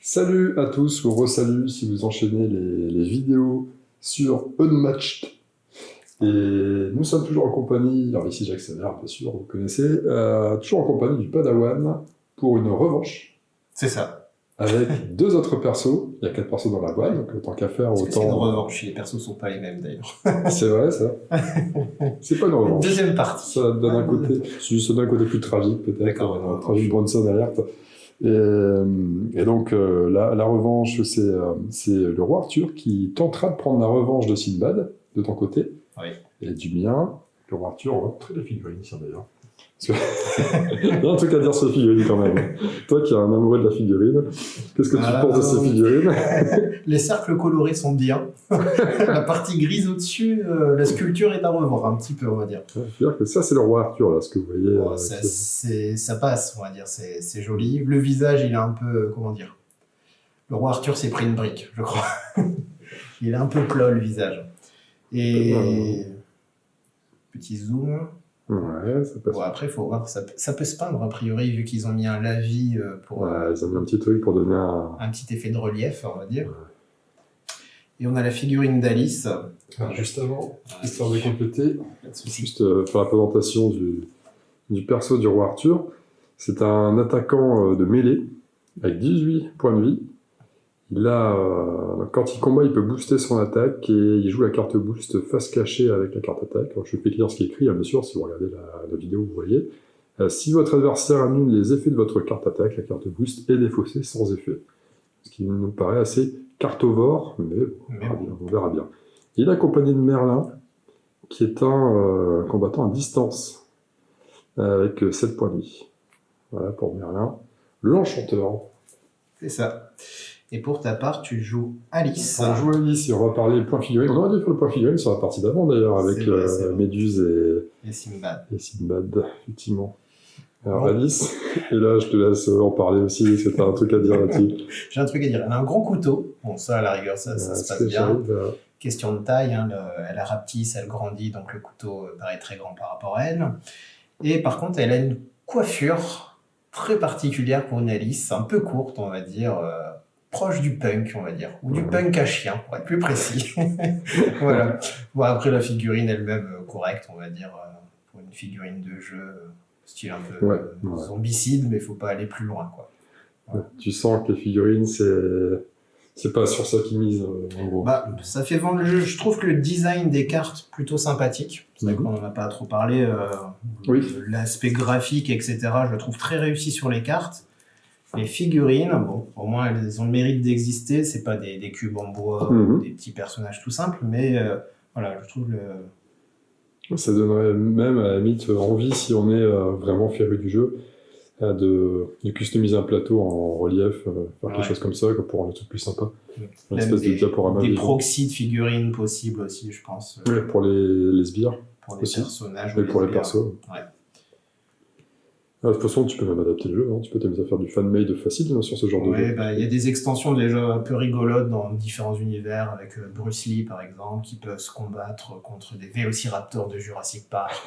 Salut à tous, ou re-salut si vous enchaînez les vidéos sur Unmatched. Et nous sommes toujours en compagnie, alors ici j'accélère bien sûr, vous connaissez, toujours en compagnie du Padawan pour une revanche. C'est ça. Avec deux autres persos, il y a 4 persos dans la boîte, donc tant qu'à faire Parce que c'est une autant... revanche, les persos sont pas les mêmes d'ailleurs. C'est vrai ça. C'est pas une revanche. Deuxième partie. Ça donne un côté, ça donne un côté plus tragique peut-être, D'accord. tragique Bronson alerte. Et donc la revanche, c'est le roi Arthur qui tentera de prendre la revanche de Sinbad, de ton côté, Oui. et du mien. Le roi Arthur, on va montrer les figurines ici d'ailleurs. Il y a un truc à dire sur les figurines quand même. Toi qui es un amoureux de la figurine, qu'est-ce que tu penses de ces figurines? Les cercles colorés sont bien. La partie grise au-dessus, la sculpture est à revoir un petit peu, on va dire. Je veux dire que ça, c'est le roi Arthur, là, ce que vous voyez. Bon, ça passe, on va dire, c'est joli. Le visage, il est un peu, comment dire. Le roi Arthur s'est pris une brique, je crois. Il est un peu plat, le visage. Et... Petit zoom. Ouais, ça passe. Bon, après, il faut voir, ça peut se peindre, a priori, vu qu'ils ont mis un lavis pour... Ouais, ils ont mis un petit truc pour donner un petit effet de relief, on va dire. Ouais. Et on a la figurine d'Alice. Alors, juste avant, histoire de compléter, juste faire la présentation du perso du roi Arthur. C'est un attaquant de mêlée, avec 18 points de vie. Il a, quand il combat, il peut booster son attaque et il joue la carte boost face cachée avec la carte attaque. Alors, je vais lire ce qui est écrit, bien sûr, si vous regardez la vidéo, vous voyez. Si votre adversaire annule les effets de votre carte attaque, la carte boost est défaussée sans effet. Ce qui nous paraît assez cartovore, mais on verra bien. Il est accompagné de Merlin, qui est un combattant à distance, avec 7 points de vie. Voilà pour Merlin. L'enchanteur. C'est ça. Et pour ta part, tu joues Alice. On joue Alice et on va parler point figurine. On aurait dû faire le point figurine sur la partie d'avant d'ailleurs, avec Méduse et Sinbad. Et Sinbad, effectivement. Alors Alice, et là je te laisse en parler aussi, parce que tu as un truc à dire là-dessus. J'ai un truc à dire. Elle a un grand couteau. Bon, ça à la rigueur, ça se passe bien. Question de taille, hein, elle a rapetisse, elle grandit, donc le couteau paraît très grand par rapport à elle. Et par contre, elle a une coiffure très particulière pour une Alice, un peu courte, on va dire. Proche du punk, on va dire, ou du punk à chien, pour être plus précis. Voilà. Bon, après, la figurine elle-même, correcte, on va dire, pour une figurine de jeu, style un peu zombicide, mais il ne faut pas aller plus loin, quoi. Voilà. Tu sens que les figurines, c'est pas sur ça qu'ils misent, en gros. Bah, ça fait vendre le jeu. Je trouve que le design des cartes plutôt sympathique. C'est vrai qu'on n'en a pas trop parlé. L'aspect graphique, etc., je le trouve très réussi sur les cartes. Les figurines, bon, au moins elles ont le mérite d'exister, c'est pas des cubes en bois ou des petits personnages tout simples, mais voilà, je trouve ça donnerait même à la limite envie, si on est vraiment féru du jeu, de customiser un plateau en relief, faire quelque chose comme ça, pour rendre le truc plus sympa. Une espèce de diaporama. Des proxys de figurines possibles aussi, je pense. Oui, pour les sbires. Pour les personnages. Et pour les persos. Ouais. De toute façon, tu peux même adapter le jeu, hein. Tu peux t'amuser à faire du fan-made facile sur ce genre de jeu. Bah, y a des extensions déjà un peu rigolotes dans différents univers, avec Bruce Lee par exemple, qui peuvent se combattre contre des vélociraptors de Jurassic Park,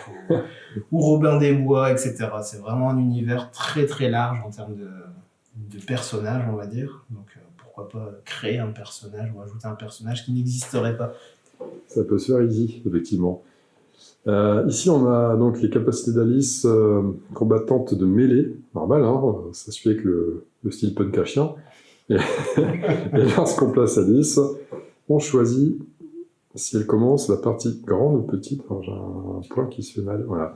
ou Robin des Bois, etc. C'est vraiment un univers très très large en termes de personnages, on va dire. Donc pourquoi pas créer un personnage ou ajouter un personnage qui n'existerait pas. Ça peut se faire easy, effectivement. Ici, on a donc les capacités d'Alice combattante de mêlée, normal, hein, ça suit avec le style punk à chien. Et lorsqu'on place Alice, on choisit si elle commence la partie grande ou petite. Alors j'ai un point qui se fait mal. Voilà.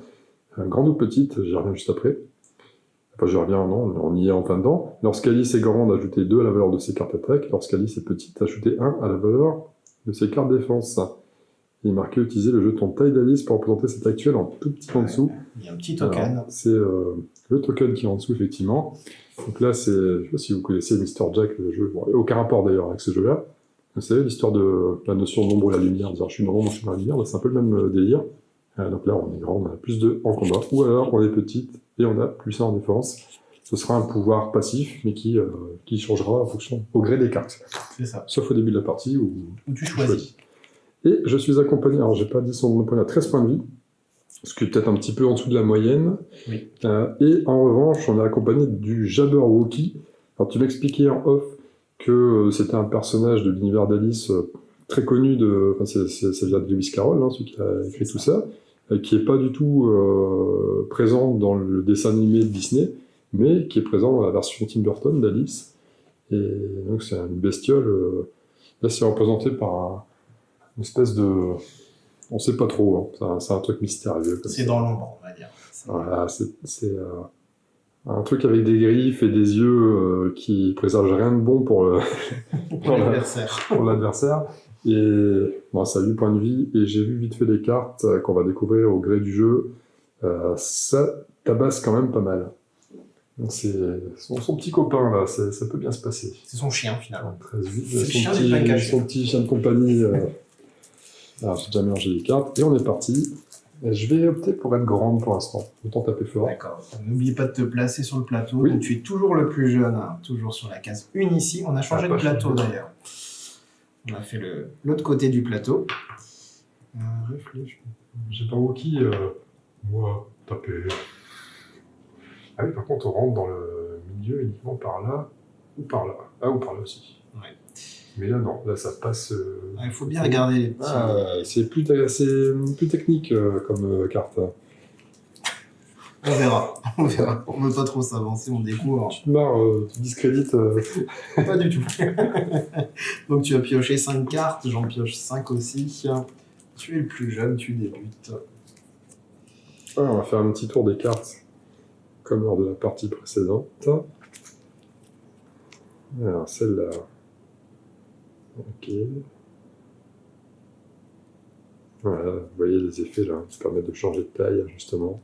Grande ou petite, j'y reviens juste après. Enfin, j'y reviens, non, on y est en fin dedans. Lorsqu'Alice est grande, ajoutez 2 à la valeur de ses cartes attaque. Lorsqu'Alice est petite, ajoutez 1 à la valeur de ses cartes défense. Il est marqué utiliser le jeton taille d'Alice pour représenter cette actuelle en tout petit en dessous. Il y a un petit token. C'est le token qui est en dessous, effectivement. Donc là, c'est, je ne sais pas si vous connaissez Mr. Jack, le jeu. Bon, il n'y a aucun rapport d'ailleurs avec ce jeu-là. Vous savez, l'histoire de la notion de l'ombre et la lumière. Je suis dans l'ombre, je suis dans la lumière. C'est un peu le même délire. Donc là, on est grand, on a plus 2 en combat. Ou alors, on est petite et on a plus 1 en défense. Ce sera un pouvoir passif, mais qui changera en fonction, au gré des cartes. C'est ça. Sauf au début de la partie où tu choisis. Et je suis accompagné, alors j'ai pas dit son point à 13 points de vie, ce qui est peut-être un petit peu en dessous de la moyenne. Oui. Et en revanche, on est accompagné du Jabberwocky. Alors tu m'expliquais en off que c'était un personnage de l'univers d'Alice très connu, ça vient de Lewis Carroll, hein, celui qui a écrit tout ça, qui n'est pas du tout présent dans le dessin animé de Disney, mais qui est présent dans la version Tim Burton d'Alice. Et donc c'est une bestiole, là c'est représenté par une espèce de... On ne sait pas trop, hein. C'est un truc mystérieux. C'est dans l'ombre, on va dire. Voilà, c'est un truc avec des griffes et des yeux qui présagent rien de bon pour l'adversaire. Et bon, ça a 8 points de vie, et j'ai vu vite fait les cartes qu'on va découvrir au gré du jeu. Ça tabasse quand même pas mal. Donc c'est son petit copain là, ça peut bien se passer. C'est son chien finalement. 13-8, c'est le chien du pain son petit chien de compagnie. Alors j'ai déjà mélangé les cartes, et on est parti. Je vais opter pour être grande pour l'instant. Autant taper fort. D'accord. N'oublie pas de te placer sur le plateau. Oui. Donc, tu es toujours le plus jeune, hein, toujours sur la case 1 ici. On a changé de plateau d'ailleurs. On a fait l'autre côté du plateau. Réfléchis. J'ai pas Wookie, moi, taper. Ah oui, par contre, on rentre dans le milieu uniquement par là ou par là. Ah, ou par là aussi. Ouais. Mais là, non, là, ça passe. Il faut bien regarder les petits. C'est plus technique comme carte. On verra. On ne veut pas trop s'avancer, on découvre. Tu te marres, tu discrédites. Pas du tout. Donc tu as pioché 5 cartes, j'en pioche 5 aussi. Tu es le plus jeune, tu débutes. Ouais, on va faire un petit tour des cartes, comme lors de la partie précédente. Alors, celle-là. Ok. Voilà, vous voyez les effets là, qui permettent de changer de taille, justement.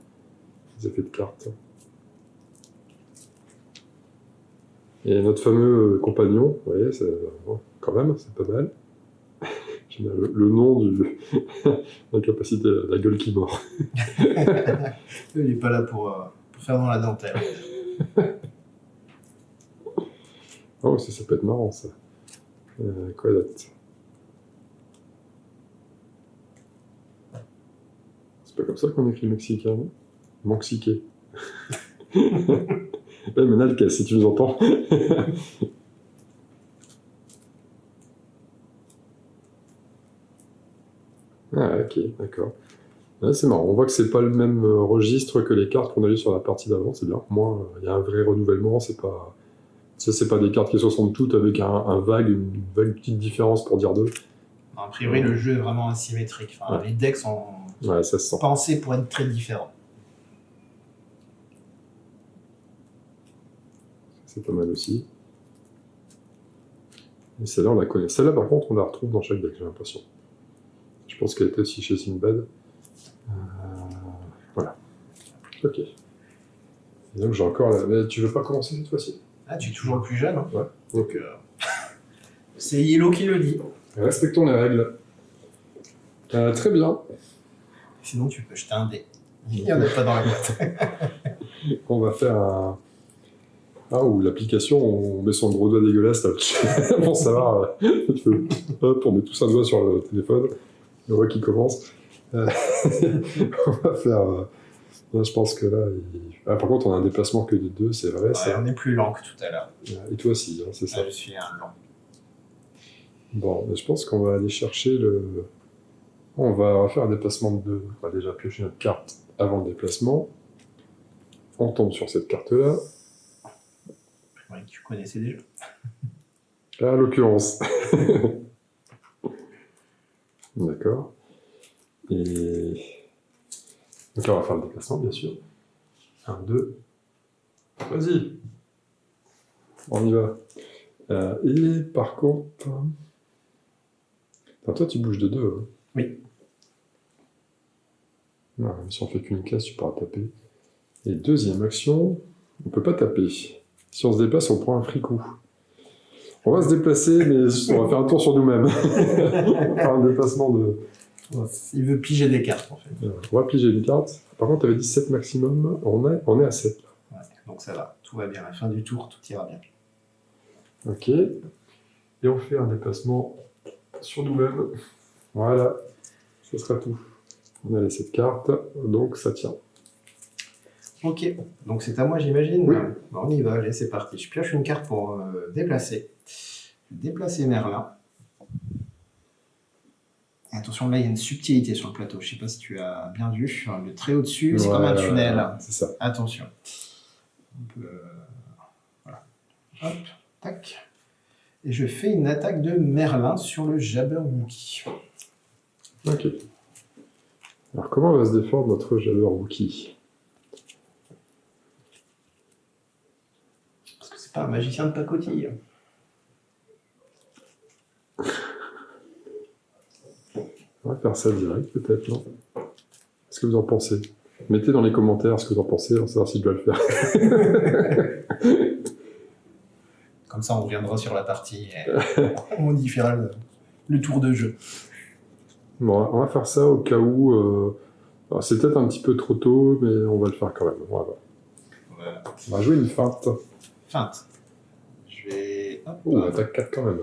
Les effets de cartes. Et notre fameux compagnon, vous voyez, quand même, c'est pas mal. J'aime bien le nom de la capacité, la gueule qui mord. Il n'est pas là pour faire dans la dentelle. Oh, ça peut être marrant, ça. Quoi d'autre? C'est pas comme ça qu'on écrit mexicain, non? Mexiqué. Ouais, Menalques, si tu nous entends. Ah, ok, d'accord. Ouais, c'est marrant, on voit que c'est pas le même registre que les cartes qu'on a eues sur la partie d'avant, c'est bien. Au moins, il y a un vrai renouvellement, c'est pas des cartes qui se ressemblent toutes avec une vague petite différence pour dire deux. A priori, le jeu est vraiment asymétrique. Enfin, ouais. Les decks sont ça se sent. Pensés pour être très différents. C'est pas mal aussi. Et celle-là, on la connaît. Celle-là, par contre, on la retrouve dans chaque deck, j'ai l'impression. Je pense qu'elle était aussi chez Sinbad. Voilà. Ok. Et donc, j'ai encore la... Mais tu veux pas commencer cette fois-ci? Ah, tu es toujours le plus jeune. Hein. Ouais. Donc, c'est Yellow qui le dit. Respectons les règles. Très bien. Sinon, tu peux jeter un dé. Il n'y en a pas dans la boîte. On va faire un... ou l'application, on met son gros doigt dégueulasse là, pour savoir. Hop, on met tous un doigt sur le téléphone. On voit qui commence. On va faire... je pense que là... par contre, on a un déplacement que de 2, c'est vrai. Ouais, on est plus lent que tout à l'heure. Et toi aussi, hein, c'est ça. Je suis un lent. Bon, je pense qu'on va aller chercher le... On va faire un déplacement de 2. On va déjà piocher notre carte avant le déplacement. On tombe sur cette carte-là. Ouais, tu connaissais déjà. À l'occurrence. D'accord. Et... Donc là, on va faire le déplacement, bien sûr. 1, 2. Vas-y. On y va. Et par contre... Enfin, toi, tu bouges de 2. Hein. Oui. Non, si on fait qu'une case, tu pourras taper. Et deuxième action, on peut pas taper. Si on se déplace, on prend un fricot. On va se déplacer, mais on va faire un tour sur nous-mêmes. On va faire un déplacement de... Il veut piger des cartes, en fait. On va piger une carte. Par contre, tu avais dit 7 maximum. On est à 7. Là. Ouais, donc ça va. Tout va bien. À la fin du tour, tout ira bien. Ok. Et on fait un déplacement sur nous-mêmes. Voilà. Ce sera tout. On a les 7 cartes, donc ça tient. Ok, donc c'est à moi j'imagine. Oui. Bon, on y va, allez c'est parti. Je pioche une carte pour déplacer. Déplacer Merlin. Et attention, là, il y a une subtilité sur le plateau. Je ne sais pas si tu as bien vu. Le trait au-dessus, c'est comme un tunnel. C'est ça. Attention. On peut, voilà. Hop, tac. Et je fais une attaque de Merlin sur le Jabberwocky. Ok. Alors, comment va se défendre notre Jabberwocky? Parce que c'est pas un magicien de pacotille. On va faire ça direct, peut-être, non? Qu'est-ce que vous en pensez? Mettez dans les commentaires ce que vous en pensez, on va savoir si je dois le faire. Comme ça, on reviendra sur la partie et on modifiera le tour de jeu. Bon, on va faire ça au cas où... c'est peut-être un petit peu trop tôt, mais on va le faire quand même. Voilà. On va jouer une feinte. Feinte. Je vais... Hop, Oh, attaque 4 quand même.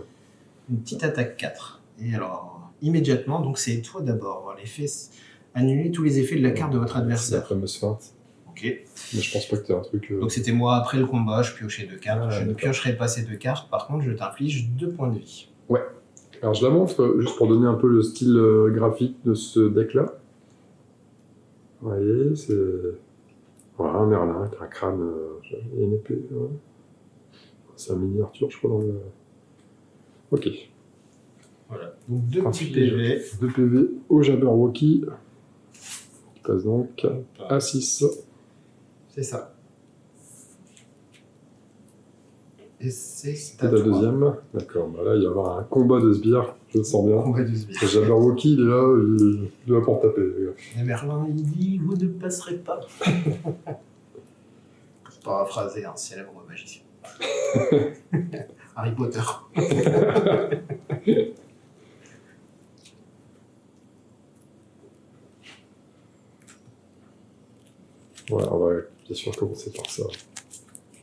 une petite attaque 4. Et alors, immédiatement, donc c'est toi d'abord. Annuler tous les effets de la carte de votre C'est la adversaire. fameuse feinte. Ok. Mais je pense pas que t'aies un truc... Donc c'était moi après le combat, je piochais 2 cartes. Ah, Je ne d'accord. piocherai pas ces 2 cartes. Par contre, je t'inflige 2 points de vie. Ouais. Alors je la montre juste pour donner un peu le style graphique de ce deck-là. Vous voyez, c'est... Voilà, un Merlin avec un crâne et une épée. Ouais. C'est un mini Arthur, je crois, dans le... Ok. Voilà. Donc 2 petits Inflige PV. 2 PV au Jabberwocky. Qui passe donc à 6. C'est ça. Et c'est C'était la deuxième. D'accord, bah là il va y avoir un combat de sbires, je le sens bien. Combat de sbires. Le Jabberwocky, il est là, il va pour taper. Les gars. Et Merlin, il dit « Vous ne passerez pas ». C'est paraphrasé, un célèbre magicien. Harry Potter. Ouais, on va bien sûr commencer par ça.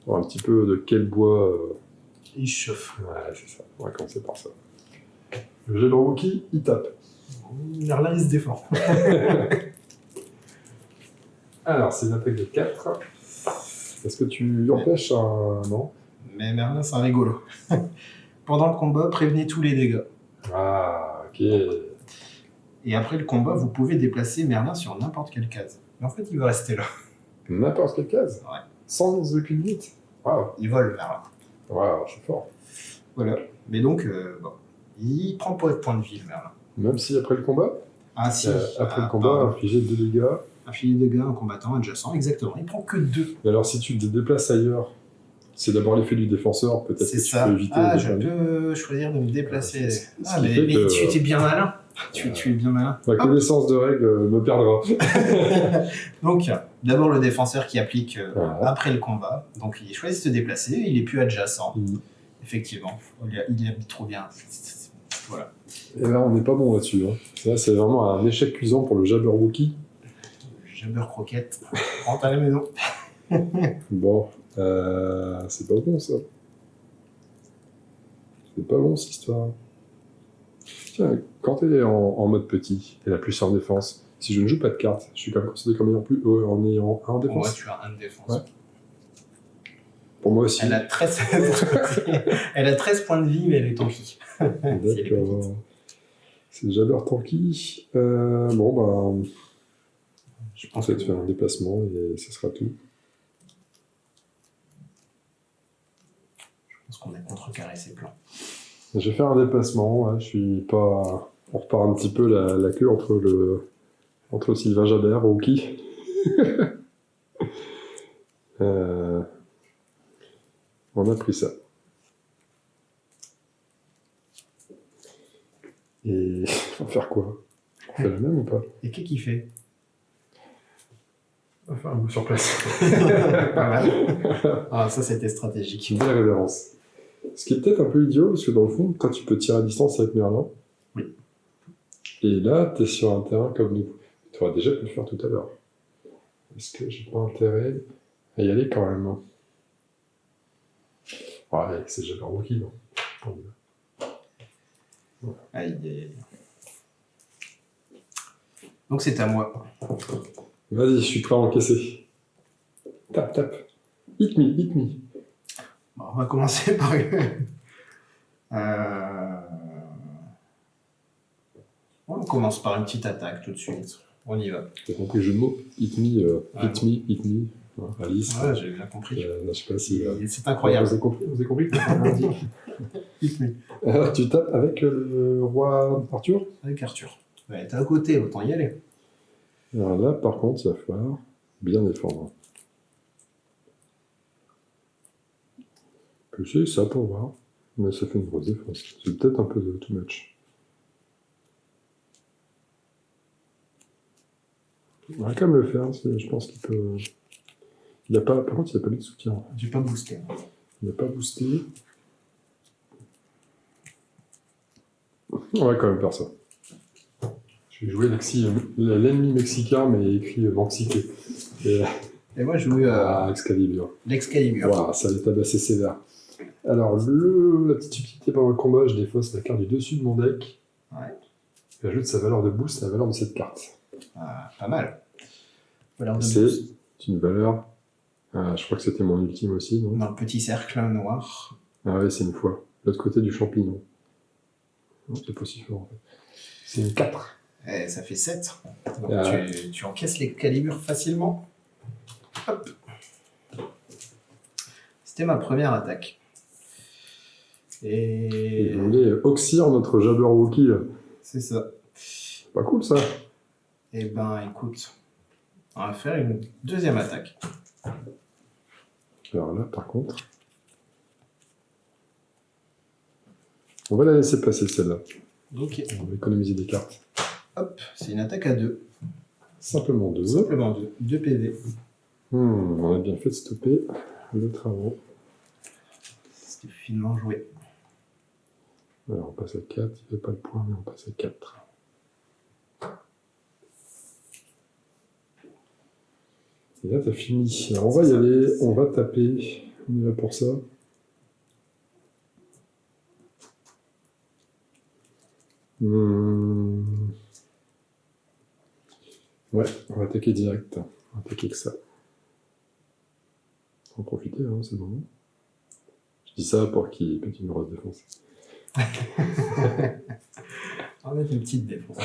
Voir un petit peu de quel bois... Il chauffe. Ouais, c'est ça. On va commencer par ça. Le Jabberwocky, il tape. Merlin, il se défend. Alors, c'est une attaque de 4. Est-ce que tu empêches un... Non? Mais Merlin, c'est un rigolo. Pendant le combat, prévenez tous les dégâts. Ah, ok. Et après le combat, vous pouvez déplacer Merlin sur n'importe quelle case. Mais en fait, il va rester là. N'importe quelle case? Ouais. Sans aucune limite? Waouh. Il vole, Merlin. Waouh, c'est fort. Voilà. Mais donc, bon, il prend pas de points de vie, le Merlin. Même si après le combat? Ah si. Après le combat, infliger 2 dégâts. Infliger des dégâts à un combattant adjacent, exactement. Il prend que 2. Et alors, si tu te déplaces ailleurs, c'est d'abord l'effet du défenseur, peut-être C'est que tu ça. peux éviter... Ah, je peux choisir de me déplacer. Ce Ah, qui mais fait que- tu étais bien malin. Tu es bien malin. Ma Hop. connaissance de règles me perdra. Donc, d'abord le défenseur qui applique Voilà. après le combat. Donc, il choisit de se déplacer. Il est plus adjacent. Mm. Effectivement. Il habite trop bien. Voilà. Et là, on n'est pas bon là-dessus. Hein. Ça, c'est vraiment un échec cuisant pour le Jabberwocky. Jabber croquette. Rentre à la maison. Bon, c'est pas bon ça. C'est pas bon cette histoire. Tiens, quand elle est en mode petit, elle a plus en défense. Si je ne joue pas de carte, je suis quand même considéré comme ayant plus en ayant 1 en défense. Ouais, tu as un de défense. Ouais. Pour moi aussi. Elle a 13... elle a 13 points de vie, mais elle est tanky. D'accord. C'est Jabber tanky. Bon, bah, je pense que tu fais un déplacement et ce sera tout. Je pense qu'on a contrecarré ses plans. Je vais faire un déplacement. Ouais, je suis pas. On repart un petit peu la queue entre Sylvain Jabberwocky. On a pris ça. Et on va faire quoi? On fait la même ou pas? Et qu'est-ce qu'il fait? On va faire un bout sur place. Pas mal. Ah, ça, c'était stratégique. Une belle révérence. Ce qui est peut-être un peu idiot, parce que dans le fond, toi, tu peux tirer à distance avec Merlin. Oui. Et là, tu es sur un terrain comme nous. Tu aurais déjà pu le faire tout à l'heure. Est-ce que j'ai pas intérêt à y aller quand même? Hein. Ouais, c'est Jabberwocky, non? Aïe, aïe, aïe. Donc, c'est à moi. Vas-y, je suis prêt à encaisser. Tape. Hit me. Bon, on va commencer par On commence par une petite attaque tout de suite. On y va. T'as compris le jeu de mots? Hit me, hit me. Alice. Ouais, j'ai bien compris. Je sais pas si. C'est incroyable. Vous avez compris Hit me. Tu tapes avec le roi Arthur? Avec Arthur. Ouais, t'es à côté, autant y aller. Alors là, par contre, il va falloir bien défendre. Je sais ça pour voir, mais ça fait une grosse défense. C'est peut-être un peu de too much. On va quand même le faire, je pense qu'il peut... Il a pas... Par contre, il n'a pas mis de soutien. J'ai pas boosté. Il n'a pas boosté. On va quand même faire ça. Je vais jouer l'ennemi mexicain, mais écrit Mexique. Et moi, je joue Excalibur. l'Excalibur. Wow, ça va être assez sévère. Alors, la petite utilité pendant le combat, je défausse la carte du dessus de mon deck. Ouais. J'ajoute sa valeur de boost à la valeur de cette carte. Ah, pas mal. Valeur de C'est boost. une valeur... je crois que c'était mon ultime aussi, non? Dans le petit cercle noir. Ah ouais, c'est une fois. L'autre côté du champignon. Non, c'est pas si fort, en fait. C'est une 4. Et ça fait 7. Donc tu encaisses l'Excalibur facilement. Hop. C'était ma première attaque. Et... Je voulais oxyre notre Jabberwocky, là. C'est ça. Pas cool, ça. Eh ben, écoute, on va faire une deuxième attaque. Alors là, par contre... On va la laisser passer, celle-là. Ok. On va économiser des cartes. Hop, c'est une attaque à 2. Simplement 2. Simplement 2. 2 PV. On a bien fait de stopper le travaux. C'était finement joué. Alors, on passe à 4. Il n'y avait pas le point, mais on passe à 4. Et là, t'as fini. Alors, on va y aller. On va taper. On y va pour ça. Ouais, on va attaquer direct. On va attaquer que ça. Faut en profiter, hein, c'est le moment. Je dis ça pour qu'il pète une grosse défense. On va mettre une petite défense.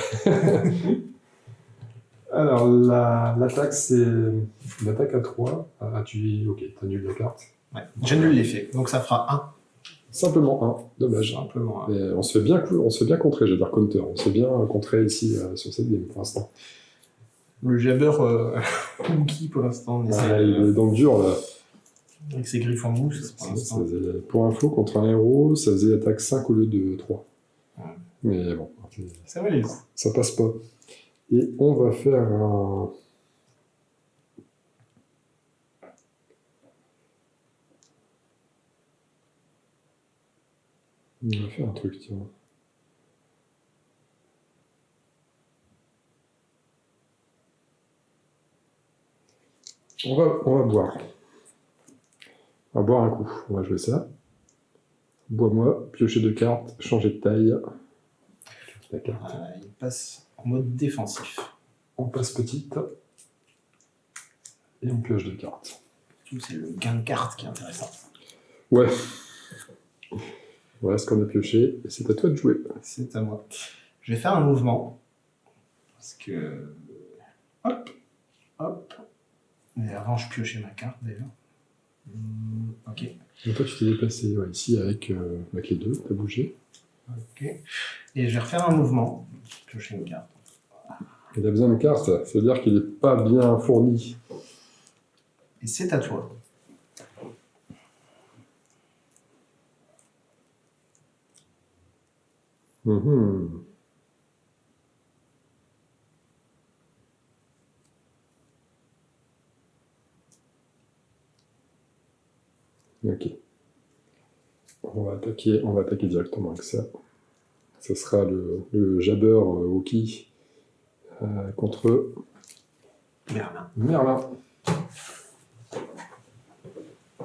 Alors, l'attaque, c'est une attaque à 3. Ok, t'annules la carte. Ouais, j'annule l'effet, donc ça fera 1. Simplement 1, dommage. Simplement 1. Mais on se fait bien contrer, j'allais dire counter. On se fait bien contrer ici sur cette game pour l'instant. Le jabber Wookie pour l'instant, on essaie il est donc dur là. avec ses griffes en mousse pour l'instant. Pour info, contre un héros, ça faisait attaque 5 au lieu de 3. Ouais. Mais bon, Ça va les ça passe pas. Et on va faire un... On va faire un truc, tiens. On va boire. On va boire un coup. On va jouer ça. Bois-moi, piocher 2 cartes, changer de taille. La carte. Il passe en mode défensif. On passe petite. Et on pioche 2 cartes. C'est le gain de cartes qui est intéressant. Ouais. Voilà ce qu'on a pioché. Et c'est à toi de jouer. C'est à moi. Je vais faire un mouvement. Parce que... Hop. Hop. Et avant, je piochais ma carte, d'ailleurs. Ok. Donc toi, tu t'es déplacé ici avec les 2. T'as bougé. Ok. Et je vais refaire un mouvement. Piocher une carte. Il a besoin de cartes. Ça veut dire qu'il n'est pas bien fourni. Et c'est à toi. Ok. On va attaquer directement avec ça. Ce sera le Jabber Wookie contre Merlin.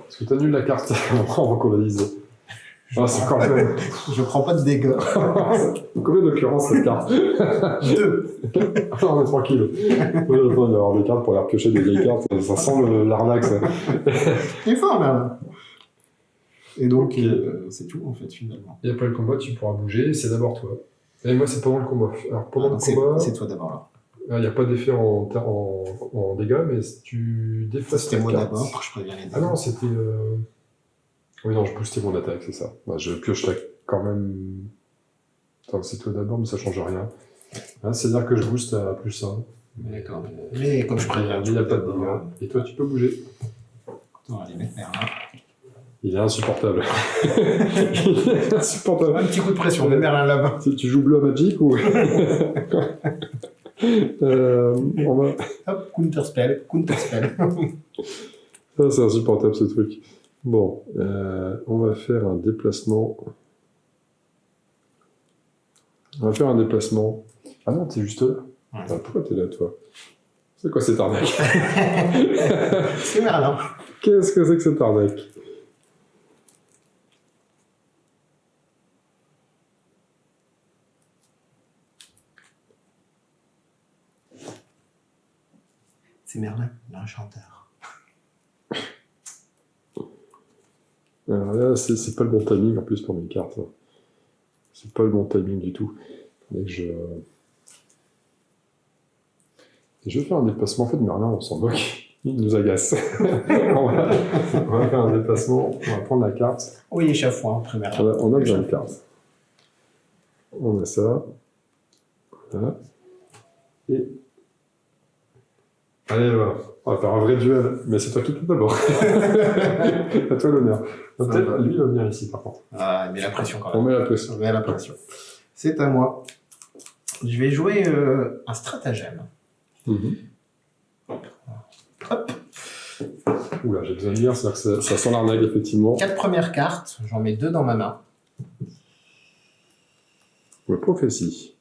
Est-ce que tu annules la carte avant qu'on la lise? C'est quand même... Je prends pas de dégâts. Combien d'occurrences cette carte? 2. On est tranquille. Il va y avoir des cartes pour aller repiocher des vieilles cartes. Ça sent l'arnaque, ça. Il est fort, Merlin. Et donc, c'est tout, en fait, finalement. Et après le combat, tu pourras bouger, c'est d'abord toi. Et moi, c'est pendant le combat. Alors, pendant le combat... C'est toi d'abord, là. Il n'y a pas d'effet en dégâts, mais si tu défausses c'était moi d'abord, je préviens les dégâts. Ah non, c'était... Oui, non, je boostais mon attaque, c'est ça. Bah, je pioche quand même... Enfin, c'est toi d'abord, mais ça change rien. Hein, c'est-à-dire que je booste à +1. D'accord. Mais comme je préviens, il n'y a pas de dégâts. Et toi, tu peux bouger. On va les mettre Merlin. Il est insupportable. Il est insupportable. Un petit coup de pression, mais Merlin là-bas. Tu joues bleu à Magic ou... on va... Hop, counterspell. Ça, c'est insupportable ce truc. Bon, on va faire un déplacement. Ah non, t'es juste là. Ouais. Ah, pourquoi t'es là, toi? C'est quoi cette arnaque? C'est Merlin. Qu'est-ce que c'est que cette arnaque? C'est Merlin, l'enchanteur. Alors là, c'est pas le bon timing en plus pour mes cartes. C'est pas le bon timing du tout. Faudrait que je vais faire un déplacement. En fait, Merlin, on s'en moque. Il nous agace. on va faire un déplacement. On va prendre la carte. Oui, échafouin, après Merlin. On a besoin de cartes. On a ça. Voilà. Et... Allez, voilà. On va faire un vrai duel. Mais c'est toi qui peux d'abord. À toi l'honneur. Peut-être lui va venir ici, par contre. Ah, il met la pression quand même. On met la pression. On met la pression. C'est à moi. Je vais jouer un stratagème. Hop. Oula, j'ai besoin de lire, c'est-à-dire que ça sent l'arnaque, effectivement. 4 premières cartes, j'en mets 2 dans ma main. Ouais, prophétie.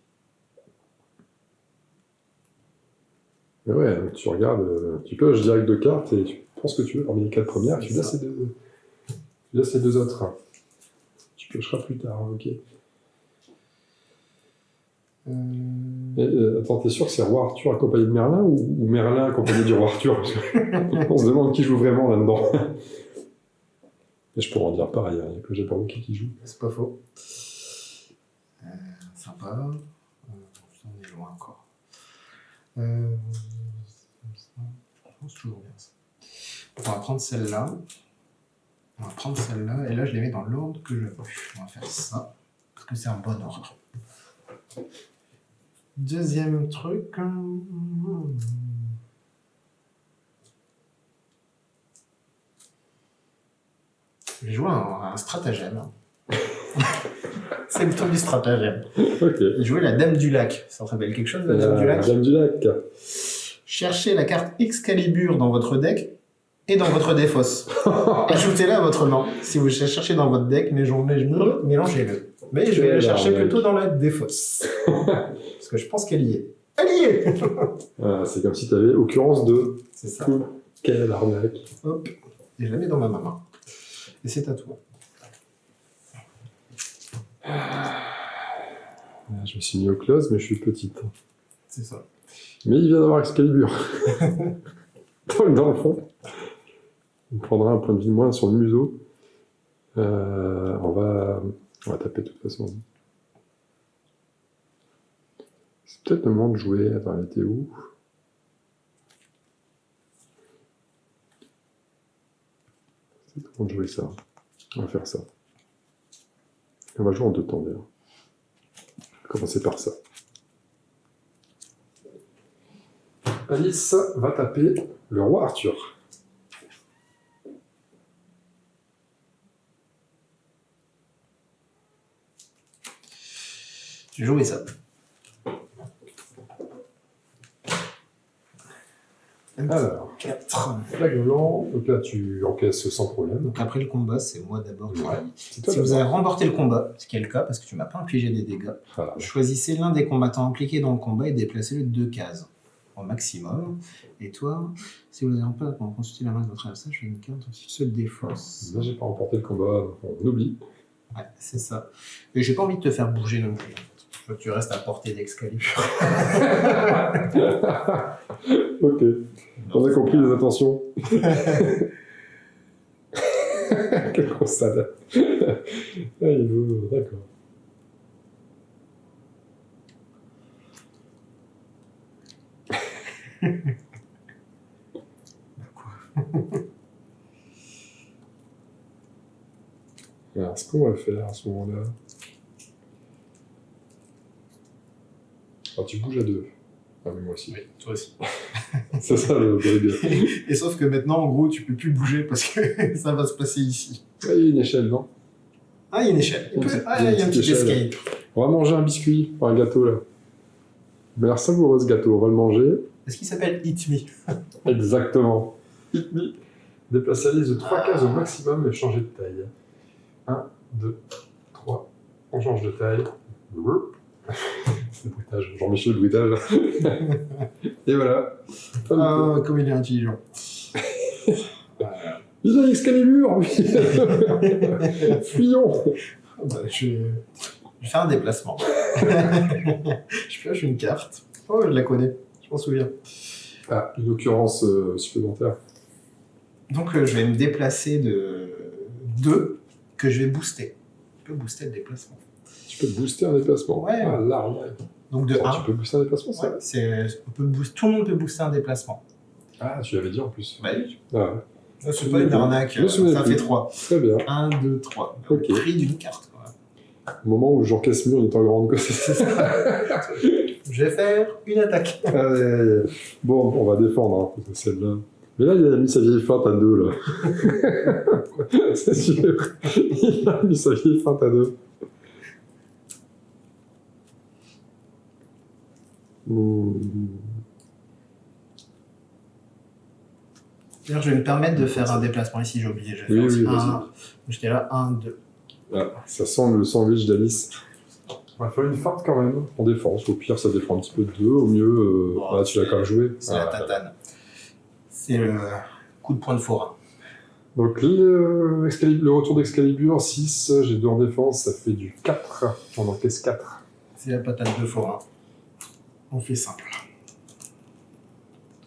Mais ouais, tu regardes, tu pioches direct 2 cartes et tu prends ce que tu veux parmi les 4 premières, tu laisses les 2 autres. Tu piocheras plus tard, ok. Attends, t'es sûr que c'est Roi Arthur accompagné de Merlin ou Merlin accompagné du Roi Arthur? Parce que on se demande qui joue vraiment là-dedans. Et je pourrais en dire pareil, il n'y a que j'ai pas qui joue. C'est pas faux. Sympa. On est loin encore. Je pense toujours bien ça. On va prendre celle-là. Et là je les mets dans l'ordre que je veux. On va faire ça. Parce que c'est un bon ordre. Deuxième truc. Je vais jouer un stratagème. C'est le tour du stratagème. Ok. Je vais jouer la Dame du Lac. Ça te rappelle quelque chose, la Dame du Lac? Dame du Lac. Cherchez la carte Excalibur dans votre deck et dans votre défausse. Ajoutez-la à votre main. Si vous cherchez dans votre deck, mélangez-le. Mais je vais la chercher plutôt dans la défausse. Parce que je pense qu'elle y est. Elle y est. C'est comme si tu avais occurrence 2. C'est ça. Cool. Quelle arnaque. Hop. Et je la mets dans ma main. Et c'est à toi. Je me suis mis au close, mais je suis petite. C'est ça. Mais il vient d'avoir Excalibur. Dans le fond. On prendra un point de vie moins sur le museau. On va taper de toute façon. C'est peut-être le moment de jouer. Attends, elle était où? C'est le moment de jouer ça. On va faire ça. On va jouer en 2 temps d'ailleurs. On va commencer par ça. Alice va taper le Roi Arthur. Je vais jouer ça. Alors, 4. flag blanc, donc là tu encaisses sans problème. Donc après le combat, c'est moi d'abord qui Ouais. Si vous avez remporté le combat, ce qui est le cas parce que tu m'as pas infligé des dégâts, Voilà. choisissez l'un des combattants impliqués dans le combat et déplacez-le de 2 cases au maximum. Et toi, si vous n'avez pas consulté la main de votre adversaire, je fais une carte qui se défausse. Là j'ai pas remporté le combat, donc on oublie. Ouais, c'est ça. Et j'ai pas envie de te faire bouger non plus. Faut que tu restes à portée d'Excalibur. Ok, on a compris les intentions. Quelle grosse salade. Ah, il veut... D'accord. Alors, ce qu'on va faire à ce moment-là... Alors, tu bouges à deux. Ah, mais moi aussi. Oui, toi aussi. C'est ça le brigade. Et sauf que maintenant, en gros, tu peux plus bouger parce que ça va se passer ici. Ah, il y a une échelle, non? Ah, il y a une échelle. Il y a un petit échelle. escape. On va manger un biscuit, un gâteau, là. Il a l'air savoureux, ce gâteau. On va le manger. Est-ce qu'il s'appelle Eat Me? Exactement. Eat Me. Déplacer la liste de 3 cases au maximum et changer de taille. 1, 2, 3. On change de taille. C'est le bruitage. Jean-Michel, le bruitage. Et voilà. Ah, comme il est intelligent. Il a Excalibur, oui. Fuyons. Bah, je vais faire un déplacement. Je pioche une carte. Oh, je la connais. Je m'en souviens. Ah, une occurrence supplémentaire. Donc, je vais me déplacer de 2 que je vais booster. Je peux booster le déplacement. Tu peux booster un déplacement. Ouais. Ah, l'arnaque. Donc, de 1. Tu peux booster un déplacement, ça? Ouais, tout le monde peut booster un déplacement. Ah, tu l'avais dit en plus. Bah oui. Ah, C'est pas une arnaque. Ça fait 3. Très bien. 1, 2, 3. Ok. Le prix d'une carte, quoi. Au moment où Jean Casimir est en grande que c'est ça. Je vais faire une attaque. Bon, on va défendre, hein, celle-là. Mais là, il a mis sa vieille feinte à 2, là. C'est sûr. Il a mis sa vieille feinte à 2. D'ailleurs, je vais me permettre de faire un déplacement ici, j'ai oublié. Oui, oui, J'étais là, 1, 2. Ah, ça sent le sandwich d'Alice. On va faire une feinte quand même, en défense. Au pire, ça défend un petit peu de 2. Au mieux, tu l'as quand même joué. C'est la tatane. C'est le coup de poing de forain. Donc, le retour d'Excalibur, 6, j'ai 2 en défense, ça fait du 4. On encaisse 4. C'est la patate de forain. On fait simple.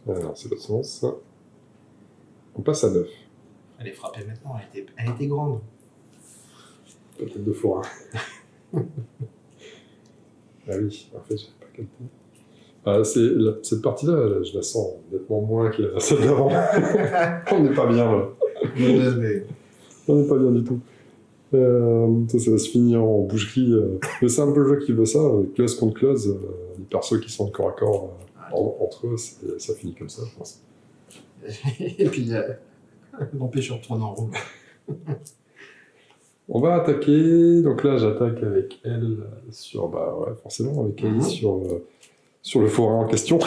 Alors, c'est l'autre sens. On passe à 9. Elle est frappée maintenant, elle était grande. Patate de forain. Ah oui, en fait, je sais pas quel point. Ah, cette partie-là, je la sens nettement moins que celle d'avant. On n'est pas bien, là. On n'est pas bien du tout. Ça va se finir en boucherie. Mais c'est un peu le jeu qui veut ça. Close contre close, les persos qui sont de corps à corps entre eux, ça finit comme ça, je pense. Et puis, l'empêche de retourner en roue. On va attaquer. Donc là, j'attaque avec elle sur. Bah ouais, forcément, avec elle sur le forain en question.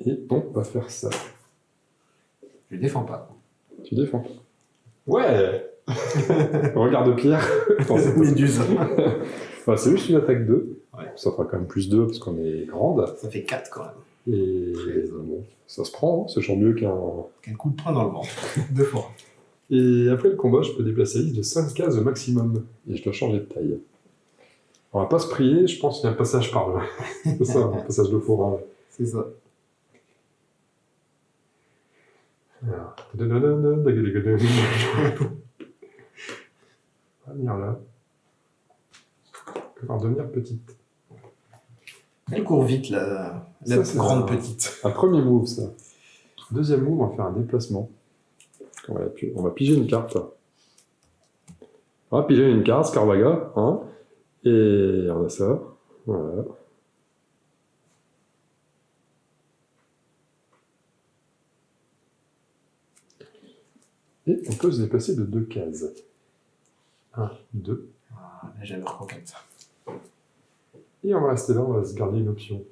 Et on va faire ça. Je défends pas. Tu défends pas. Ouais. Regarde Pierre. Méduse. Bah, c'est juste une attaque 2. Ouais. Ça fera quand même plus 2 parce qu'on est grande. Ça fait 4 quand même. Et bon, ça se prend, c'est toujours mieux qu'un coup de poing dans le ventre. 2 fois. Et après le combat, je peux déplacer la liste de 5 cases au maximum. Et je dois changer de taille. On va pas se prier, je pense qu'il y a un passage par là. C'est ça, un passage de forain. C'est ça. Alors. On va venir là. On va devenir petite. Elle court vite, la grande petite. Un premier move, ça. Deuxième move, on va faire un déplacement. On va piger une carte. On va piger une carte, Scarvaga. Hein, et on a ça. Voilà. Et on peut se déplacer de 2 cases. 1, 2. Ah, là, j'aime trop comme ça. Et on va rester là, on va se garder une option.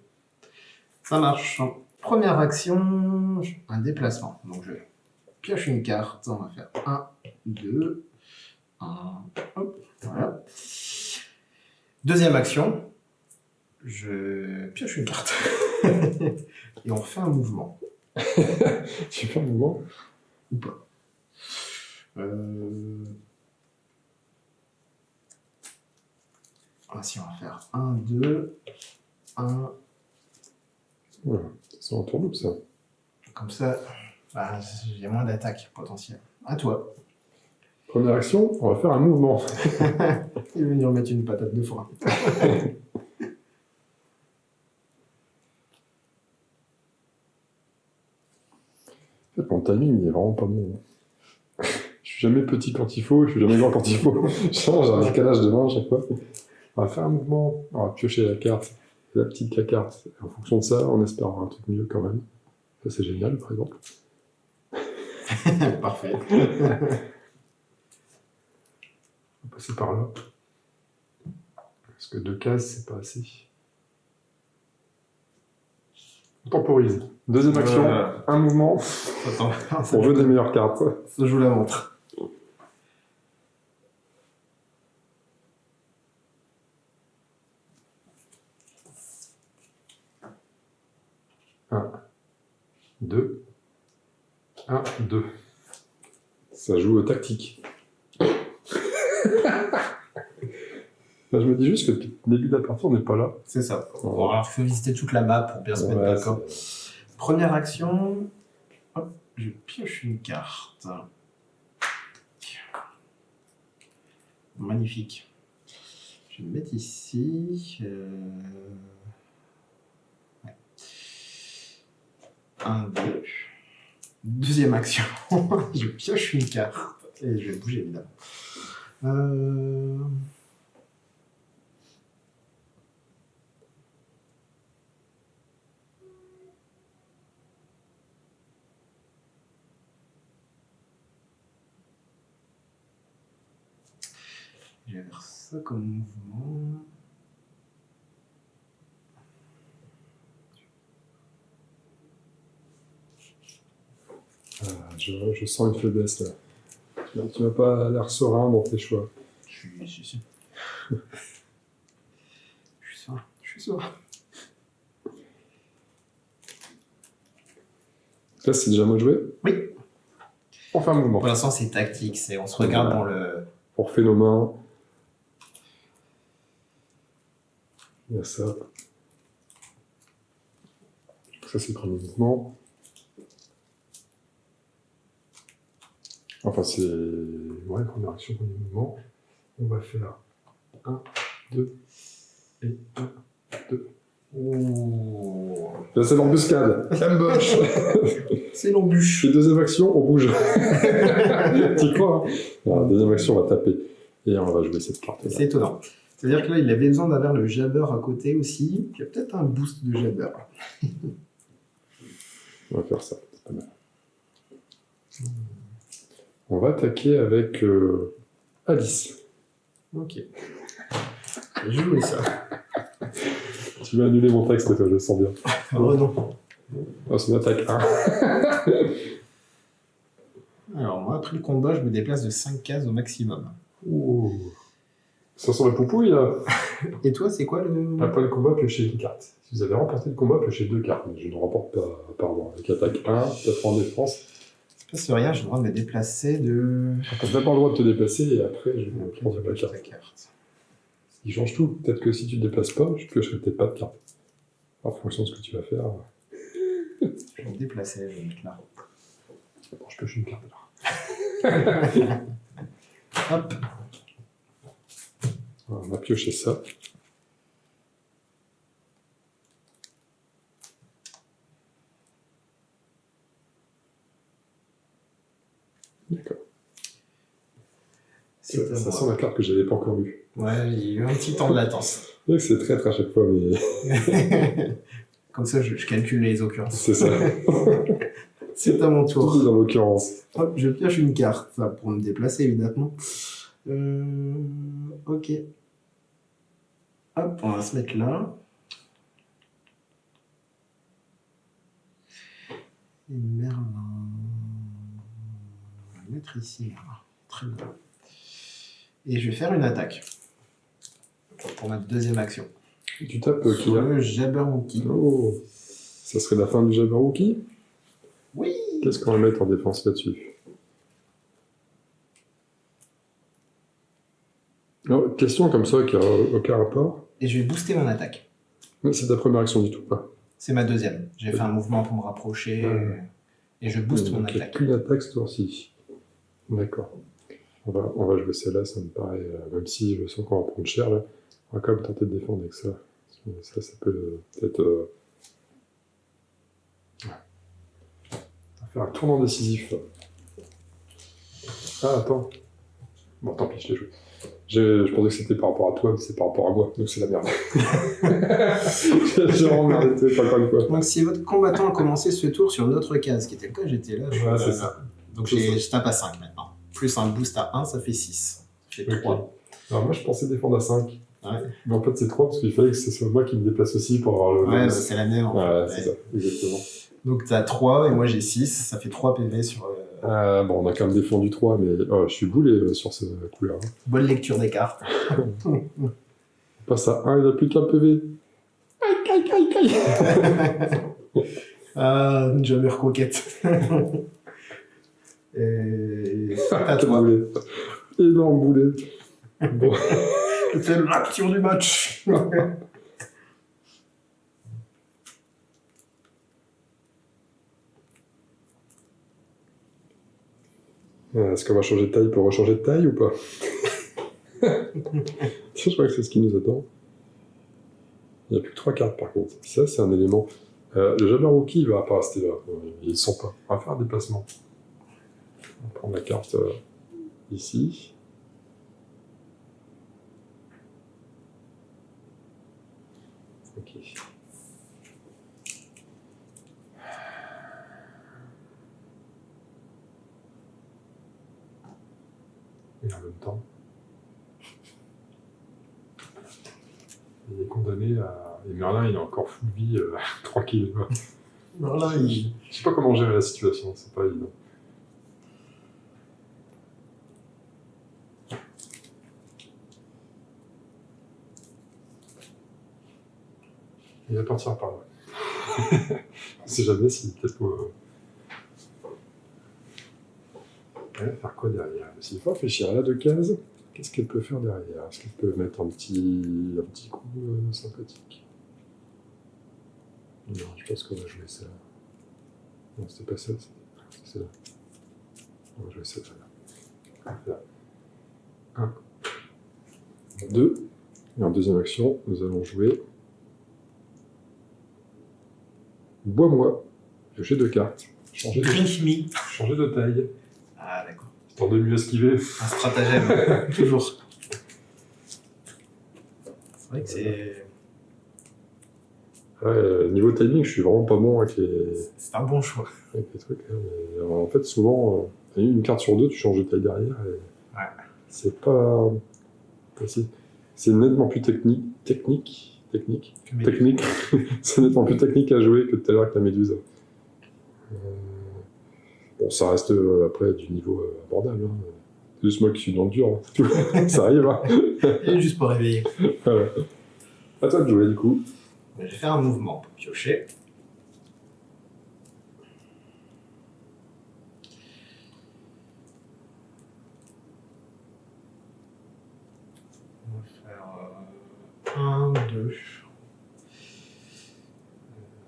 Ça marche. Première action, un déplacement. Donc je pioche une carte, on va faire 1, 2, 1, hop, voilà. Deuxième action, je pioche une carte. Et on fait un mouvement. Tu fais un mouvement ou pas? Ah, si on va faire 1, 2, 1. Voilà. C'est en tourloupe, ça. Comme ça, j'ai moins d'attaques potentielles. À toi. Première action, on va faire un mouvement. Il va venir mettre une patate de foin. En fait, mon timing, il est vraiment pas bon. Je suis jamais petit quand il faut, je suis jamais grand quand il faut. J'ai un décalage de main à chaque fois. On va faire un mouvement, on va piocher la carte, la petite carte. En fonction de ça, on espère avoir un truc mieux quand même. Ça, c'est génial, par exemple. Parfait. On va passer par là. Parce que 2 cases, c'est pas assez. On temporise. Deuxième action, un mouvement. Attends, On veut des meilleures cartes. Ça joue la montre. Un, 2, 1, 2. Ça joue au tactique. Là, je me dis juste que depuis le début de la partie, on n'est pas là. C'est ça. Bon, alors, il faut visiter toute la map pour bien se mettre d'accord. Première action, hop, je pioche une carte. Magnifique. Je vais me mettre ici. Ouais. 1, 2. Deuxième action, je pioche une carte. Et je vais bouger évidemment. Je vais faire ça comme mouvement. Je sens une faiblesse là. Tu n'as pas l'air serein dans tes choix. Je suis serein. Là, c'est déjà moi joué. Oui. On fait un mouvement. Pour l'instant, c'est tactique. On se regarde dans le... On refait nos mains. Il y a ça. Ça, c'est le premier mouvement. Enfin, c'est... Ouais, première action, premier mouvement. On va faire 1, 2 et 1, 2. Ouh. Là, c'est l'embuscade. Ambush. C'est l'embûche. Et deuxième action, on bouge. Tu crois, hein? Alors, deuxième action, on va taper. Et on va jouer cette carte. C'est étonnant. C'est-à-dire que là, il avait besoin d'avoir le jabber à côté aussi. Il y a peut-être un boost de jabber. On va faire ça. C'est pas mal. On va attaquer avec Alice. Ok. Je vais jouer ça. Tu vas annuler mon texte, toi, je le sens bien. Oh non. Oh, c'est une attaque 1. Alors, moi, après le combat, je me déplace de 5 cases au maximum. Ouh. Ça sent la poupouille, là. Et toi, c'est quoi le... Après le combat, piochez une carte. Si vous avez remporté le combat, piochez 2 cartes. Mais je ne remporte pas, pardon. Avec attaque 1, 4 en défense. C'est rien, j'ai le droit de me déplacer de... Tu n'as d'abord le droit de te déplacer et après, je vais prendre la ta carte. carte. Ce qui change tout. Peut-être que si tu ne te déplaces pas, je piocherai peut-être pas de carte. En fonction de ce que tu vas faire. Je vais me déplacer, je vais me mettre là. Bon, je pioche une carte alors. Hop. On va piocher ça. D'accord. Ça sent la carte que j'avais pas encore vue. Ouais, il y a eu un petit temps de latence. C'est vrai que c'est traître à chaque fois, mais... Comme ça, je calcule les occurrences. C'est ça. C'est à mon Tout tour. dans l'occurrence. Hop, je pioche une carte, ça, pour me déplacer, évidemment. Ok. Hop, on va se mettre là. Et Merlin. On va le mettre ici, Merlin. Très bien. Et je vais faire une attaque. Pour ma deuxième action. Et tu tapes qui Sur a le Jabberwocky. Oh, ça serait la fin du Jabberwocky? Oui. Qu'est-ce qu'on va mettre en défense là-dessus? Alors, question comme ça qui n'a aucun rapport. Et je vais booster mon attaque. C'est ta première action du tout, pas? C'est ma deuxième. J'ai fait un mouvement pour me rapprocher et je booste mon attaque. Il n'y a qu'une attaque ce tour-ci. D'accord. On va jouer celle-là, ça me paraît... même si je sens qu'on va prendre cher, là, on va quand même tenter de défendre avec ça. Ça peut peut-être... On va faire un tournant décisif. Ah, attends. Bon, tant pis, je l'ai joué. Je pensais que c'était par rapport à toi, mais c'est par rapport à moi, donc c'est la merde. J'ai vraiment merdé, pas une fois. Donc si votre combattant a commencé ce tour sur notre case, qui était le cas, j'étais là. Ouais, c'est ça. Donc je tape à 5 maintenant. Plus un boost à 1, ça fait 6. Ça fait 3. Alors moi je pensais défendre à 5. Ouais. Mais en fait c'est 3 parce qu'il fallait que ce soit moi qui me déplace aussi pour avoir le... Ouais, c'est la même. Ouais, c'est ça, exactement. Donc t'as 3 et moi j'ai 6, ça fait 3 PV sur... Bon, on a quand même défendu 3, mais je suis boulé sur ce couleur. Hein. Bonne lecture des cartes. On passe à 1, il n'a plus qu'un PV. Ah, une jammer croquette. Et... à toi. Boulet. Énorme boulet. Bon. C'est l'action du match. Est-ce qu'on va changer de taille pour rechanger de taille ou pas? Je crois que c'est ce qui nous attend. Il n'y a plus que 3 cartes par contre. Ça, c'est un élément. Le Jabberwocky, il va pas rester là. Ils ne sont pas. On va faire un déplacement. On va prendre la carte ici. Ok. Et en même temps, il est condamné à... Et Merlin, il est encore full vie, tranquille. Merlin, il... Je sais pas comment gérer la situation, c'est pas évident. Il va partir par là. On sait jamais si peut-être pour... Elle va faire quoi derrière? S'il faut réfléchir, elle a 2 cases. Qu'est-ce qu'elle peut faire derrière? Est-ce qu'elle peut mettre un petit coup sympathique? Non, je pense qu'on va jouer ça. Non, c'était pas ça, c'est là. On va jouer ça là. 1, 2. Et en deuxième action, nous allons jouer Bois-moi. Piocher 2 cartes. Changer de taille. Ah, d'accord. Histoire de mieux esquiver. Un stratagème, toujours. C'est vrai que c'est... Ouais, niveau timing, je suis vraiment pas bon avec les... C'est un bon choix. Avec les trucs. Hein, mais, en fait, souvent, une carte sur 2, tu changes de taille derrière. Et ouais. C'est pas facile. C'est nettement plus technique. C'est nettement plus technique à jouer que tout à l'heure avec la méduse. Bon, ça reste après du niveau abordable. Hein. C'est juste moi qui suis dans le dur. Hein. Ça arrive. Hein. Et juste pour réveiller. Voilà. À toi de jouer du coup. Je vais faire un mouvement pour piocher. On va faire 1, 2.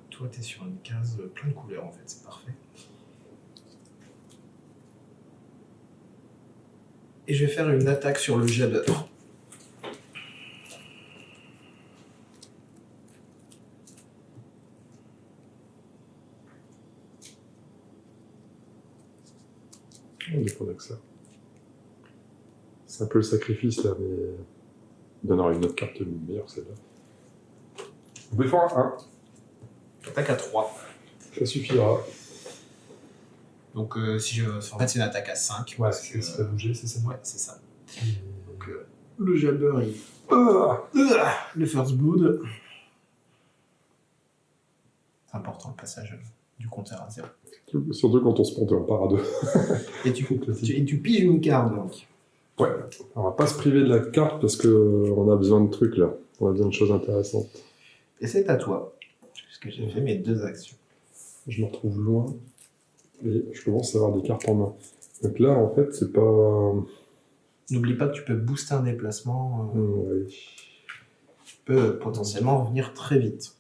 Toi, t'es sur une case plein de couleurs en fait, c'est parfait. Et je vais faire une attaque sur le jabber. On dépend que ça. C'est un peu le sacrifice là, mais il donnera une autre carte meilleure celle-là. On peut faire un 1. Attaque à 3. Ça suffira. Donc si je... En fait c'est une attaque à 5. Ouais, c'est ça va bouger, c'est ça? Ouais, c'est ça. Donc le jabber il... le first blood. C'est important le passage du compteur à 0. Surtout quand on se monte en part à 2. Et tu piges une carte donc. Ouais, on va pas se priver de la carte parce qu'on a besoin de trucs là. On a besoin de choses intéressantes. Et c'est à toi. Puisque j'ai fait mes 2 actions. Je me retrouve loin et je commence à avoir des cartes en main. Donc là en fait c'est pas... N'oublie pas que tu peux booster un déplacement. Ouais. Tu peux potentiellement revenir très vite.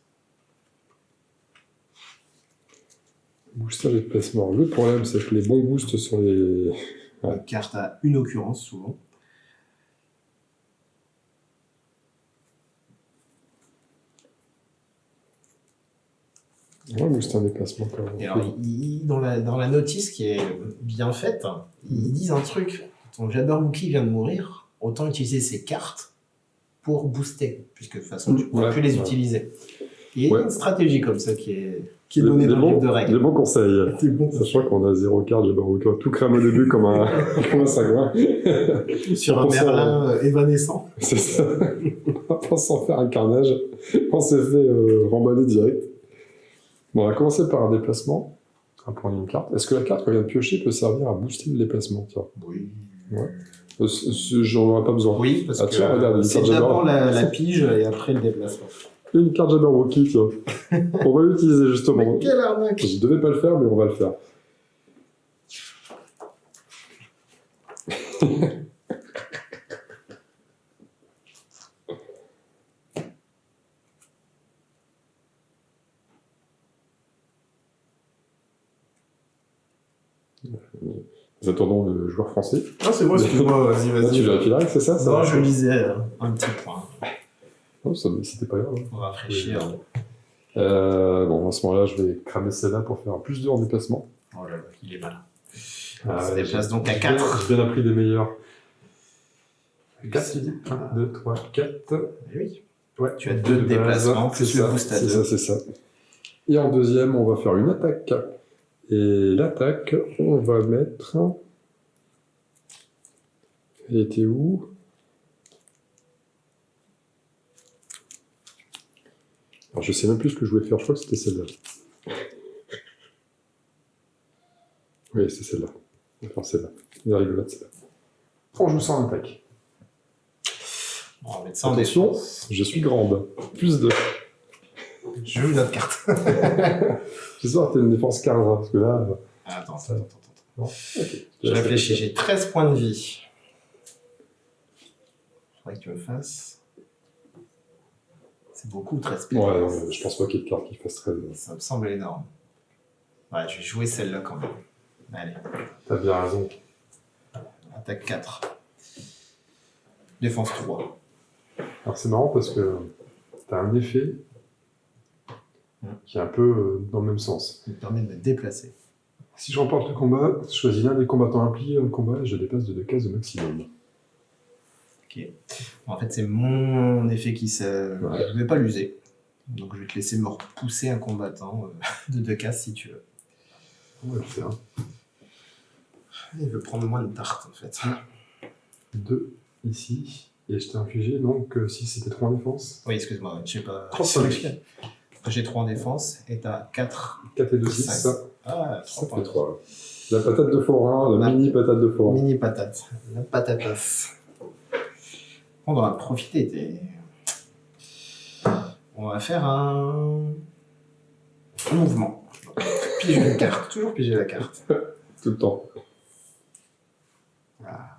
Booster les déplacements. Le problème, c'est que les bons boosts sur les... Ouais. Une carte à une occurrence, souvent. Ouais, booster un déplacement quand même. Et alors, dans la notice qui est bien faite, ils disent un truc. Ton Jabberwocky vient de mourir, autant utiliser ses cartes pour booster, puisque de toute façon, tu ne pourras plus les utiliser. Et il y a une stratégie comme ça qui est donnée dans le livre de règles. Des bons conseils. Sachant qu'on a 0 carte, Jabberwocky, tout crame au début comme un sagouin. Sur un Merlin évanescent. C'est ça. Sans faire un carnage, on s'est fait remballer direct. Bon, on va commencer par un déplacement. On va prendre une carte. Est-ce que la carte qu'on vient de piocher peut servir à booster le déplacement? Tiens. Oui. Ouais. J'en aurais pas besoin. Oui, parce que tiens, regarde, c'est d'abord la pige et après le déplacement. Une carte Jabberwocky, tiens. On va l'utiliser justement. Mais quelle arnaque! Je devais pas le faire, mais on va le faire. Nous attendons le joueur français. Ah, c'est moi, excuse-moi, vas-y. Là, tu vérifieras que c'est ça? Non, je lisais un petit point. Non, c'était pas grave. Pour rafraîchir. Bon, à ce moment-là, je vais cramer celle-là pour faire un plus 2 en déplacement. Oh là là, il est malin. Ça se déplace donc à 4. J'ai bien appris des meilleurs. 4, tu dis 1, 2, 3, 4. Oui. Ouais, tu as 2 déplacements, plus le boost à 2. C'est ça. Et en deuxième, on va faire une attaque. Et l'attaque, on va mettre... Elle était où? Alors, je sais même plus ce que je voulais faire, je crois que c'était celle-là. Oui, c'est celle-là. On va faire celle-là. Elle est rigolote, celle-là. On joue ça en attaque. On va mettre ça en attention, défense. Je suis grande. Plus 2. Je joue une autre carte. J'espère que t'as une défense 15, hein, parce que là... Attends. Non, okay. Je réfléchis, j'ai 13 points de vie. Faudrait que tu me fasses... C'est beaucoup, 13 points. Ouais, non, je pense pas qu'il y ait de carte qui fasse 13. Ça me semble énorme. Ouais, je vais jouer celle-là quand même. Allez. T'as bien raison. Attaque 4. Défense 3. Alors c'est marrant parce que t'as un effet qui est un peu dans le même sens. Il me permet de me déplacer. Si je remporte le combat, je choisis l'un des combattants impliqués dans le combat et je dépasse de 2 cases au maximum. Ok. En fait, c'est mon effet qui se... Ouais. Je ne vais pas l'user. Donc je vais te laisser me repousser un combattant de 2 cases si tu veux. On va le faire. Il veut prendre moins de tarte en fait. 2 ici. Et je t'ai infligé donc si c'était 3 en défense. Oui, excuse-moi, je sais pas. 35. J'ai 3 en défense et t'as 4. 4 et 2, 6. Ça. Ah, 3 ça fait 3. La patate de forain, la mini patate de forain. Mini patate. La patatas. On va profiter. On va faire un mouvement. Piger une carte. Toujours piger la carte. Tout le temps. Voilà.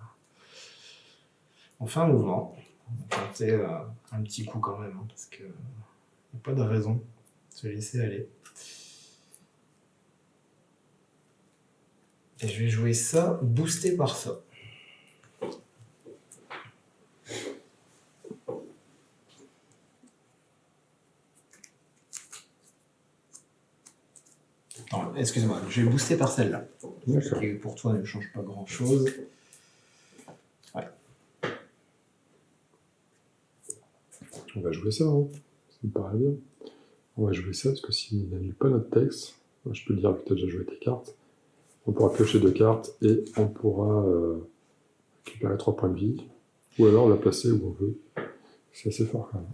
On fait un mouvement. On va tenter un petit coup quand même, hein, parce que n'y a pas de raison de se laisser aller. Et je vais jouer ça, boosté par ça. Excuse-moi, je vais booster par celle-là. D'accord. Qui pour toi ne change pas grand-chose. Ouais. On va jouer ça, hein. Ça me paraît bien. On va jouer ça parce que s'il n'annule pas notre texte, moi, je peux dire que tu as déjà joué tes cartes. On pourra piocher 2 cartes et on pourra récupérer 3 points de vie. Ou alors la placer où on veut. C'est assez fort quand même.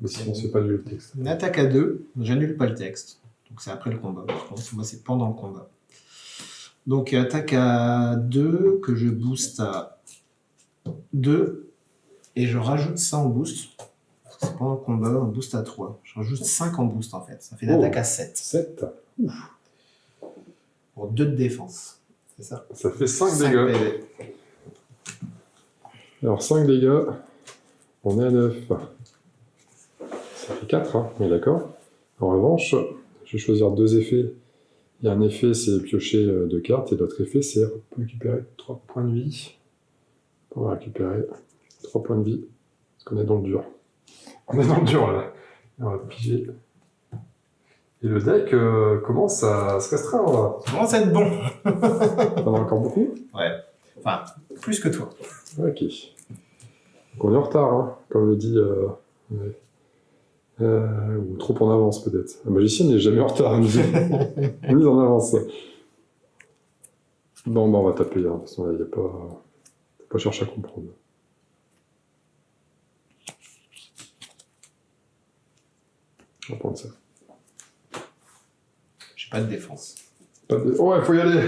Mais sinon, c'est pas annuler le texte. Une attaque à 2, j'annule pas le texte. Donc c'est après le combat. Par contre, moi c'est pendant le combat. Donc attaque à 2 que je booste à 2 et je rajoute ça en boost. C'est pendant le combat, un boost à 3. Je rajoute 5 en boost en fait. Ça fait une attaque à 7. 7. Ouf. Pour 2 de défense. C'est ça. Ça fait 5 dégâts. PV. Alors 5 dégâts. On est à 9. Ça fait 4, hein. On est d'accord. En revanche, je vais choisir 2 effets Il y a un effet, c'est piocher 2 cartes, et l'autre effet, c'est récupérer 3 points de vie. On va récupérer 3 points de vie, parce qu'on est dans le dur. On est dans le dur, là. Et on va piger. Et le deck commence à se restreindre, là. Ça commence à être bon. T'en as encore beaucoup? Ouais. Enfin, plus que toi. Ok. Donc on est en retard, hein, comme le dit... ouais. Ou trop en avance, peut-être. Un magicien n'est jamais en retard, ni en avance. Bon, bah on va taper, hein. De toute façon, il n'y a pas... Faut pas chercher à comprendre. On va prendre ça. J'ai pas de défense. Ouais, faut y aller.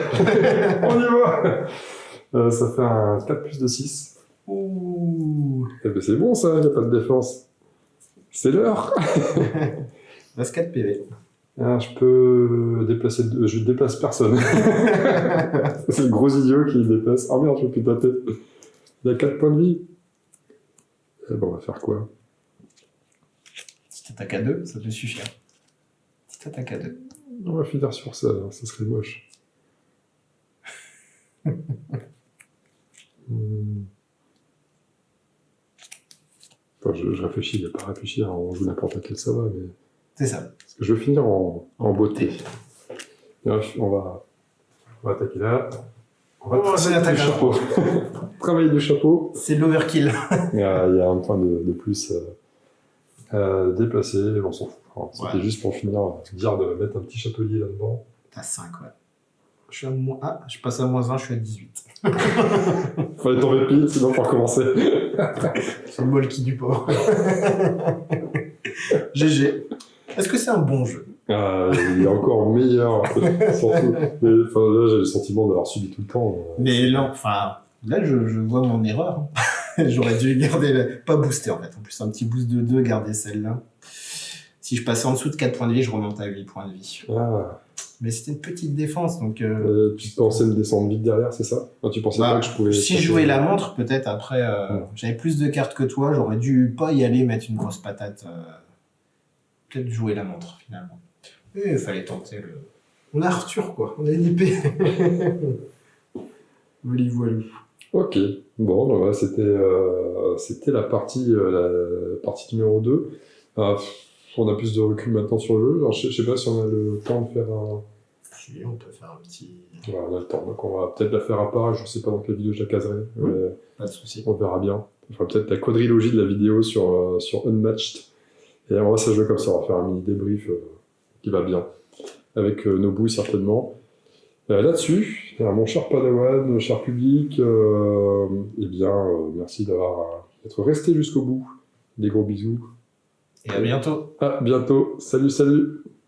On y va. Ça fait un 4 plus de 6. Ouh. Eh ben c'est bon ça, il n'y a pas de défense. C'est l'heure. Reste 4 PV. Ah, je peux déplacer... Je déplace personne. C'est le gros idiot qui déplace. Oh merde, je peux plus taper. Il y a 4 points de vie. Eh ben on va faire quoi? Si t'attaques à 2, ça peut suffire. Si t'attaques à 2. On va finir sur ça, hein, ça serait moche. Enfin, je réfléchis, il n'y a pas à réfléchir, on joue n'importe laquelle ça va, mais... C'est ça. Parce que je veux finir en beauté. On va attaquer là. On va travailler du chapeau. Travailler du chapeau. C'est l'overkill. Il y a un point de plus déplacé, on s'en fout. Enfin, c'était juste pour finir, dire de mettre un petit chapelier là-dedans. T'as 5, ouais. Je suis à je passe à -1, je suis à 18. Fallait tomber pile, sinon faut recommencer. C'est le molki du pauvre. GG. Est-ce que c'est un bon jeu? Il est encore meilleur, surtout. Mais là, j'ai le sentiment d'avoir subi tout le temps. Mais là, je vois mon erreur. J'aurais dû garder, pas booster en fait. En plus, un petit boost de 2, garder celle-là. Si je passais en dessous de 4 points de vie, je remonte à 8 points de vie. Ah. Mais c'était une petite défense, donc... Tu pensais me descendre vite derrière, c'est ça? Tu pensais pas que je pouvais... Si je jouais la montre, peut-être après, j'avais plus de cartes que toi, j'aurais dû pas y aller mettre une grosse patate. Peut-être jouer la montre, finalement. Et il fallait tenter le... On a Arthur, quoi. On a une épée. Voilà. Ok. Bon, ben voilà, c'était la partie numéro 2. On a plus de recul maintenant sur le jeu. Alors, je sais pas si on a le temps de faire un... Si, on peut faire un petit... Voilà, on a le temps, donc on va peut-être la faire à part. Je sais pas dans quelle vidéo je la caserai. Pas de souci. On verra bien. On fera peut-être la quadrilogie de la vidéo sur Unmatched. Et on va se jouer comme ça. On va faire un mini débrief qui va bien. Avec Nobu, certainement. Là-dessus, mon cher Padawan, cher public, merci d'être resté jusqu'au bout. Des gros bisous. Et à bientôt. À bientôt. Salut.